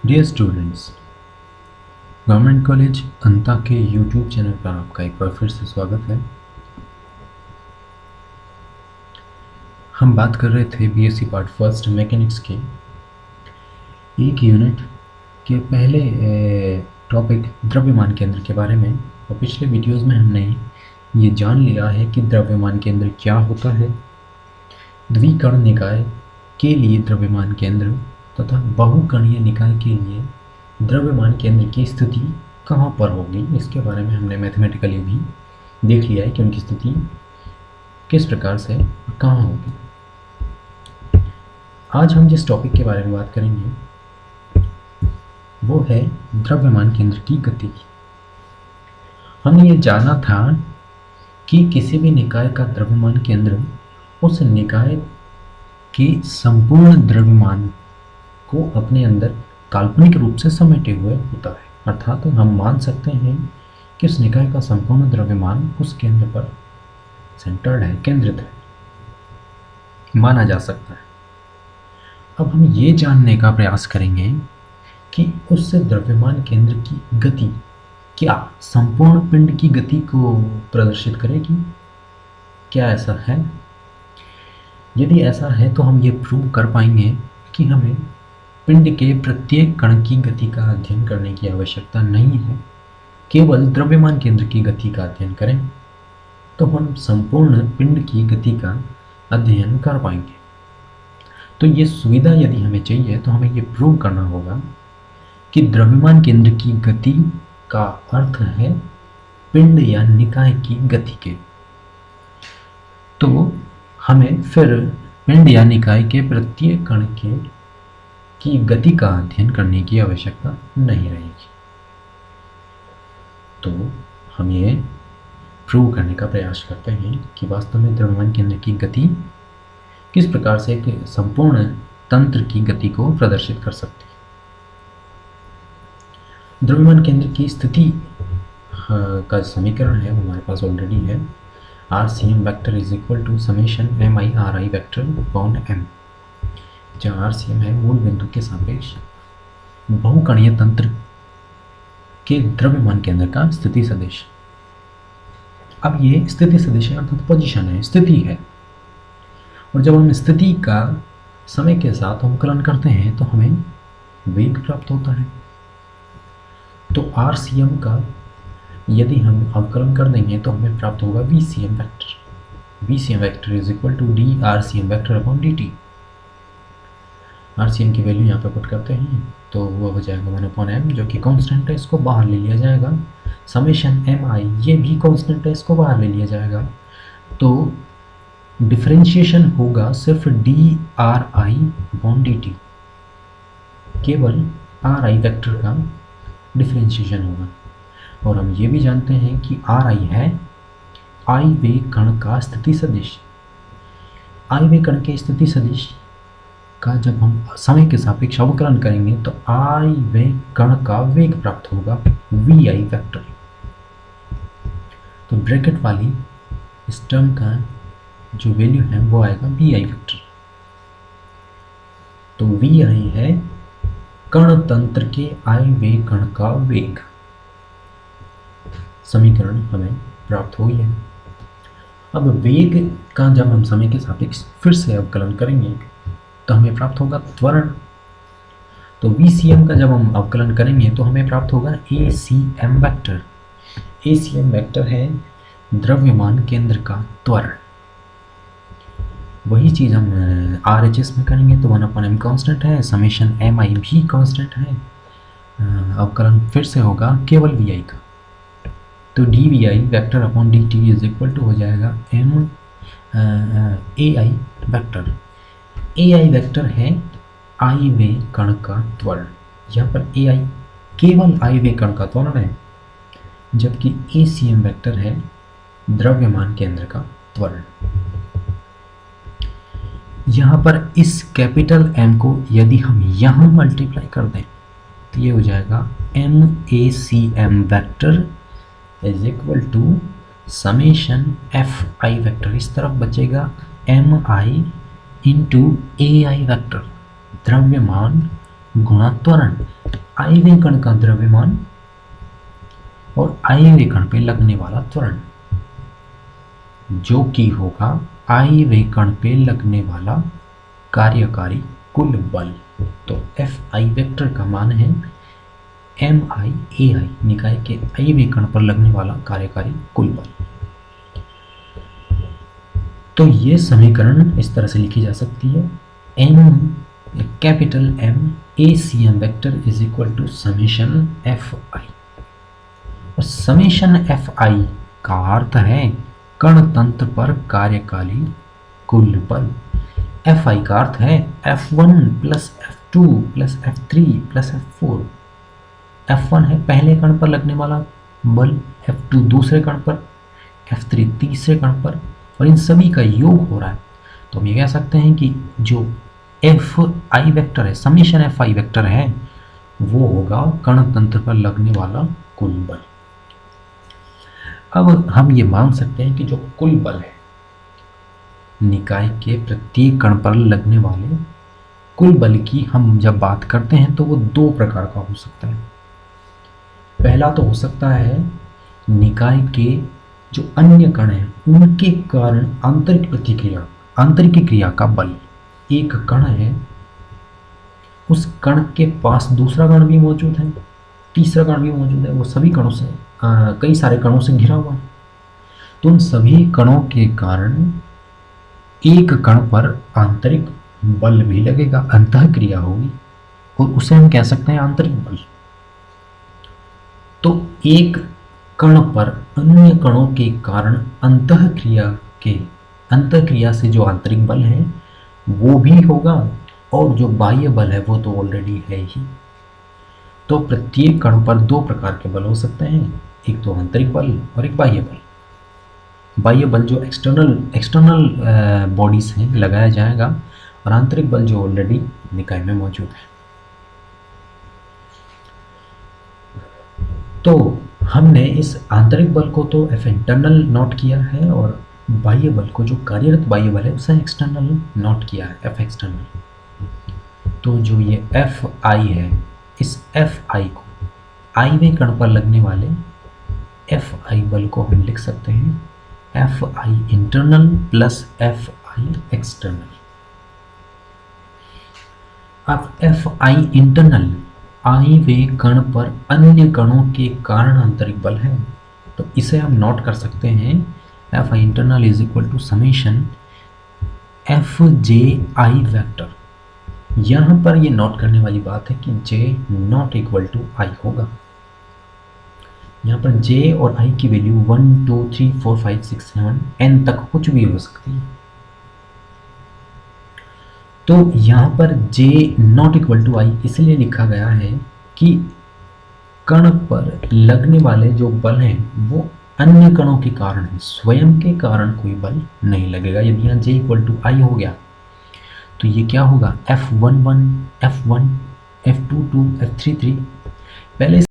Dear students, government college अंता के YouTube channel पर आपका एक बार फिर से स्वागत है। हम बात कर रहे थे बीएससी पार्ट फर्स्ट मैकेनिक्स के एक यूनिट के पहले टॉपिक द्रव्यमान केंद्र के बारे में। और पिछले वीडियोस में हमने ये जान लिया है कि द्रव्यमान केंद्र क्या होता है, द्विकण निकाय के लिए द्रव्यमान केंद्र तथा बहुकणीय निकाय के लिए द्रव्यमान केंद्र की स्थिति कहाँ पर होगी, इसके बारे में हमने मैथमेटिकली भी देख लिया है कि उनकी स्थिति किस प्रकार से और कहाँ होगी। आज हम जिस टॉपिक के बारे में बात करेंगे वो है द्रव्यमान केंद्र की गति। हमने ये जाना था कि किसी भी निकाय का द्रव्यमान केंद्र उस निकाय के संपूर्ण द्रव्यमान को अपने अंदर काल्पनिक रूप से समेटे हुए होता है। अर्थात हम मान सकते हैं कि उस निकाय का संपूर्ण द्रव्यमान उस केंद्र पर सेंटर्ड है, केंद्रित है, माना जा सकता है। अब हम ये जानने का प्रयास करेंगे कि उस द्रव्यमान केंद्र की गति क्या संपूर्ण पिंड की गति को प्रदर्शित करेगी, क्या ऐसा है? यदि ऐसा है तो हम ये प्रूव कर पाएंगे कि हमें पिंड के प्रत्येक कण की गति का अध्ययन करने की आवश्यकता नहीं है, केवल द्रव्यमान केंद्र की गति का अध्ययन करें तो हम संपूर्ण पिंड की गति का अध्ययन कर पाएंगे। तो ये सुविधा यदि हमें चाहिए तो हमें ये प्रूव करना होगा कि द्रव्यमान केंद्र की गति का अर्थ है पिंड या निकाय की गति के। तो हमें फिर पिंड या निकाय के प्रत्येक कण की गति का अध्ययन करने की आवश्यकता नहीं रहेगी। तो हम ये प्रूव करने का प्रयास करते हैं कि वास्तव में द्रव्यमान केंद्र की गति किस प्रकार से एक संपूर्ण तंत्र की गति को प्रदर्शित कर सकती है। द्रव्यमान केंद्र की स्थिति का समीकरण है वो हमारे पास ऑलरेडी है। RCM vector is equal to summation MI/RI vector upon M, जहाँ RCM है मूल बिंदु के सापेक्ष बहुकणीय तंत्र के द्रव्यमान केंद्र का स्थिति सदिश। अब ये स्थिति सदिश है अर्थात पोजीशन है, स्थिति है, और जब हम स्थिति का समय के साथ अवकलन करते हैं तो हमें वेग प्राप्त होता है। तो RCM का यदि हम अवकलन कर देंगे तो हमें प्राप्त होगा VCM vector. VCM vector is equal to d RCM vector upon dt। RCM की वैल्यू यहाँ पे पुट करते हैं तो वो हो जाएगा 1/m, जो कि कांस्टेंट है, इसको बाहर ले लिया जाएगा। समेशन MI ये भी कांस्टेंट है, इसको बाहर ले लिया जाएगा। तो डिफरेंशिएशन होगा सिर्फ DRI अपॉन dt, केवल RI वेक्टर का डिफरेंशिएशन होगा। और हम ये भी जानते हैं कि RI है I वेग कण का स्थिति सदिश। I वेग कण के स्थिति सदिश का जब हम समय के सापेक्ष अवकलन करेंगे तो I वेग कण का वेग प्राप्त होगा VI वेक्टर। तो ब्रैकेट वाली इस टर्म का जो वैल्यू है वो आएगा VI वेक्टर। तो VI है कण तंत्र के I वेग कण का वेग। समीकरण हमें प्राप्त हो गया। अब वेग का जब हम समय के सापेक्ष फिर से अवकलन करेंगे तो हमें प्राप्त होगा त्वरण। तो VCM का जब हम अवकलन करेंगे तो हमें प्राप्त होगा ACM वेक्टर। ACM वेक्टर है द्रव्यमान केंद्र का त्वरण। वही चीज़ हम RHS में करेंगे तो 1/m कांस्टेंट है, समेशन MI भी कांस्टेंट है, अवकलन फिर से होगा केवल VI का। तो dVI vector upon dt is equal to हो जाएगा AI वेक्टर। AI वेक्टर है I वेग कण का त्वरण। यहाँ पर AI केवल I वेग कण का त्वरण है, जबकि ACM वेक्टर है द्रव्यमान केंद्र का त्वरण। यहाँ पर इस कैपिटल M को यदि हम यहाँ मल्टीप्लाई कर दें तो ये हो जाएगा MACM vector is equal to summation FI vector. इस तरफ बचेगा MI इंटू AI वेक्टर, द्रव्यमान गुणा त्वरण। iवें कण का द्रव्यमान और iवें कण पे लगने वाला त्वरण, जो कि होगा iवें कण पे लगने वाला कार्यकारी कुल बल। तो Fi वेक्टर का मान है MI निकाय के iवें कण पर लगने वाला कार्यकारी कुल बल। तो ये समीकरण इस तरह से लिखी जा सकती है, capital M ACM vector is equal to summation Fi। और समेशन Fi का अर्थ है कण तंत्र पर कार्यकारी कुल बल। Fi का अर्थ है F1 plus F2 plus F3 plus F4। F1 है पहले कण पर लगने वाला बल, F2 दूसरे कण पर, F3 तीसरे कण पर, और इन सभी का योग हो रहा है। तो हम ये कह सकते हैं कि जो Fi वेक्टर है, समेशन Fi वेक्टर है, वो होगा कण तंत्र पर लगने वाला कुल बल। अब हम ये मान सकते हैं कि जो कुल बल है निकाय के प्रत्येक कण पर लगने वाले कुल बल की हम जब बात करते हैं तो वो दो प्रकार का हो सकता है। पहला तो हो सकता है निकाय के जो अन्य कण हैं उनके कारण आंतरिक क्रिया का बल। एक कण है, उस कण के पास दूसरा कण भी मौजूद है, तीसरा कण भी मौजूद है, वो सभी कणों से कई सारे कणों से घिरा हुआ है। तो उन सभी कणों के कारण एक कण पर आंतरिक बल भी लगेगा, अंतः क्रिया होगी, और उसे हम कह सकते हैं आंतरिक बल। तो एक कण पर अन्य कणों के कारण अंतः क्रिया से जो आंतरिक बल है वो भी होगा, और जो बाह्य बल है वो तो ऑलरेडी है ही। तो प्रत्येक कण पर दो प्रकार के बल हो सकते हैं, एक तो आंतरिक बल और एक बाह्य बल। बाह्य बल जो एक्सटर्नल बॉडीज हैं लगाया जाएगा, और आंतरिक बल जो ऑलरेडी निकाय में मौजूद है। तो हमने इस आंतरिक बल को तो F इंटरनल नोट किया है, और बाह्य बल को जो कार्यरत बाह्य बल है उसे एक्सटर्नल नोट किया है, F एक्सटर्नल। तो जो ये Fi है, इस Fi को iवें कण पर लगने वाले Fi बल को हम लिख सकते हैं Fi internal plus Fi external. अब Fi इंटरनल iवें कण पर अन्य कणों के कारण आंतरिक बल है, तो इसे हम नोट कर सकते हैं Fi internal is equal to summation Fji vector. यहाँ पर ये नोट करने वाली बात है कि j not equal to i होगा। यहाँ पर j और i की वैल्यू 1 2 3 4 5 6 7 n तक कुछ भी हो सकती है। तो यहाँ पर j not equal to i इसलिए लिखा गया है कि कण पर लगने वाले जो बल हैं वो अन्य कणों के कारण है, स्वयं के कारण कोई बल नहीं लगेगा। यदि यहाँ j इक्वल टू i हो गया तो ये क्या होगा, F11 F1 F22 F33। पहले